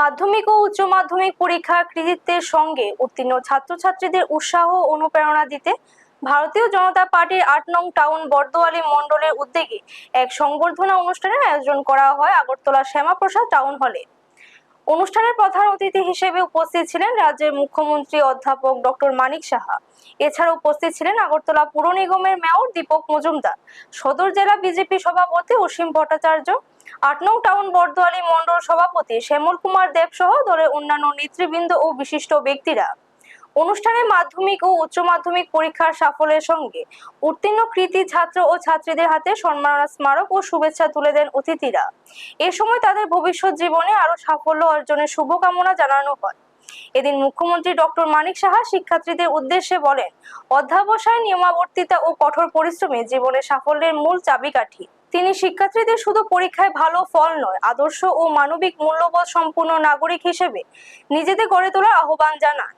মাধ্যমিক ও উচ্চ মাধ্যমিক পরীক্ষার কৃতিত্বের সঙ্গে উত্তীর্ণ ছাত্রছাত্রীদের উৎসাহ ও অনুপ্রেরণা দিতে ভারতীয় জনতা পার্টির ৮ নং টাউন বর্দোয়ালি মণ্ডলের উদ্যোগে এক সংবর্ধনা অনুষ্ঠানের আয়োজন করা হয় আগরতলা শ্যামাপ্রসাদ টাউন হলে। অনুষ্ঠানের প্রধান অতিথি হিসেবে উপস্থিত ছিলেন রাজ্যের মুখ্যমন্ত্রী অধ্যাপক ডক্টর মানিক সাহা। এছাড়া উপস্থিত ছিলেন আগরতলা পুর নিগমের মেয়র দীপক মজুমদার, সদর জেলা বিজেপি সভাপতি অসীম ভট্টাচার্য, ৮ নং টাউন বর্দোয়ালি মণ্ডল সভাপতি শ্যামল কুমার দেব সহ দলের অন্যান্য নেতৃবৃন্দ ও বিশিষ্ট ব্যক্তিরা। অনুষ্ঠানে মাধ্যমিক ও উচ্চ মাধ্যমিক পরীক্ষার সাফল্যের সঙ্গে উত্তীর্ণ কৃতী ছাত্র ও ছাত্রীদের হাতে সম্মাননা স্মারক ও শুভেচ্ছা তুলে দেন অতিথিরা। এ সময় তাদের ভবিষ্যৎ জীবনে আরো সাফল্য অর্জনের শুভকামনা জানানো হয়। এদিন মুখ্যমন্ত্রী ডক্টর মানিক সাহা শিক্ষার্থীদের উদ্দেশ্যে বলেন, অধ্যাবসায়, নিয়মাবর্তিতা ও কঠোর পরিশ্রমে জীবনের সাফল্যের মূল চাবিকাঠি। তিনি শিক্ষার্থীদের শুধু পরীক্ষায় ভালো ফল নয়, আদর্শ ও মানবিক মূল্যবোধ সম্পূর্ণ নাগরিক হিসেবে নিজেদের গড়ে তোলার আহ্বান জানান।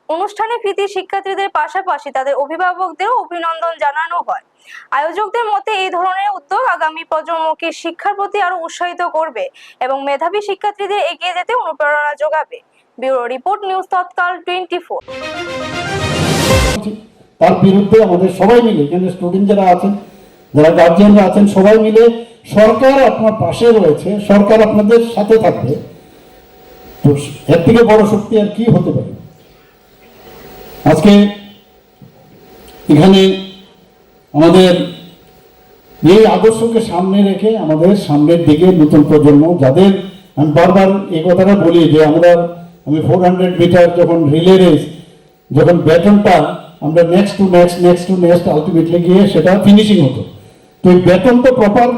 অনুষ্ঠানে কৃতী শিক্ষার্থীদের পাশাপাশি তাদের অভিভাবকদেরও অভিনন্দন জানানো হয়। আয়োজকদের মতে এই ধরনের উদ্যোগ আগামী প্রজন্মকে শিক্ষার প্রতি আরো উৎসাহিত করবে এবং মেধাবী শিক্ষার্থীদের এগিয়ে যেতে অনুপ্রেরণা যোগাবে। ব্যুরো রিপোর্ট, নিউজ তৎকাল 24। তার বিরুদ্ধে আমাদের সবাই মিলে, এখানে স্টুডেন্ট যারা আছেন, যারা গার্জিয়ানরা আছেন, সবাই মিলে, সরকার আপনার পাশে রয়েছে, সরকার আপনাদের সাথে থাকবে, তো এর থেকে বড় শক্তি আর কি হতে পারে। আজকে এখানে আমাদের এই আদর্শকে সামনে রেখে আমাদের সামনের দিকে নতুন প্রজন্ম, যাদের আমি বারবার এই কথাটা বলি যে আমি 400 মিটার যখন রিলে রেস, যখন ব্যাটনটা আমরা নেক্সট টু নেক্সট আলটিমেটলি গিয়ে সেটা ফিনিশিং হতো, তো এই ব্যাটন তো প্রপার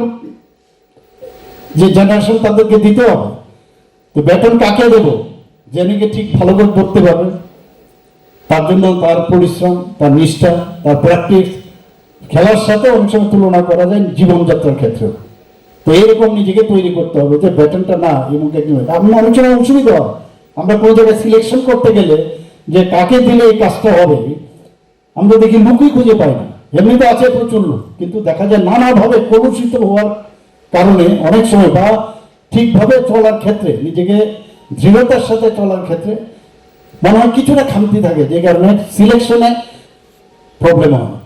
যে জেনারেশন তাদেরকে দিতে হবে। তো ব্যাটন কাকে দেবো? যে নাকি ঠিক ভালো করে পড়তে পারবে, তার জন্য তার পরিশ্রম, তার নিষ্ঠা, তার প্র্যাকটিস, খেলার সাথে অনেক সময় তুলনা করা যায় জীবনযাত্রার ক্ষেত্রেও। তো এইরকম নিজেকে তৈরি করতে হবে যে ব্যাটনটা না এমনকি আমি অনেক সময় অসুবিধা হয়, আমরা কোনো জায়গায় সিলেকশন করতে গেলে যে কাকে দিলে এই কাজটা হবে আমরা দেখি লুকই খুঁজে পাই না। এমনিতে আছে প্রচুর লোক, কিন্তু দেখা যায় নানাভাবে কলুষিত হওয়ার কারণে অনেক সময় বা ঠিকভাবে চলার ক্ষেত্রে, নিজেকে দৃঢ়তার সাথে চলার ক্ষেত্রে মনে হয় কিছুটা খামতি থাকে, যে কারণে সিলেকশনে প্রবলেম হয়।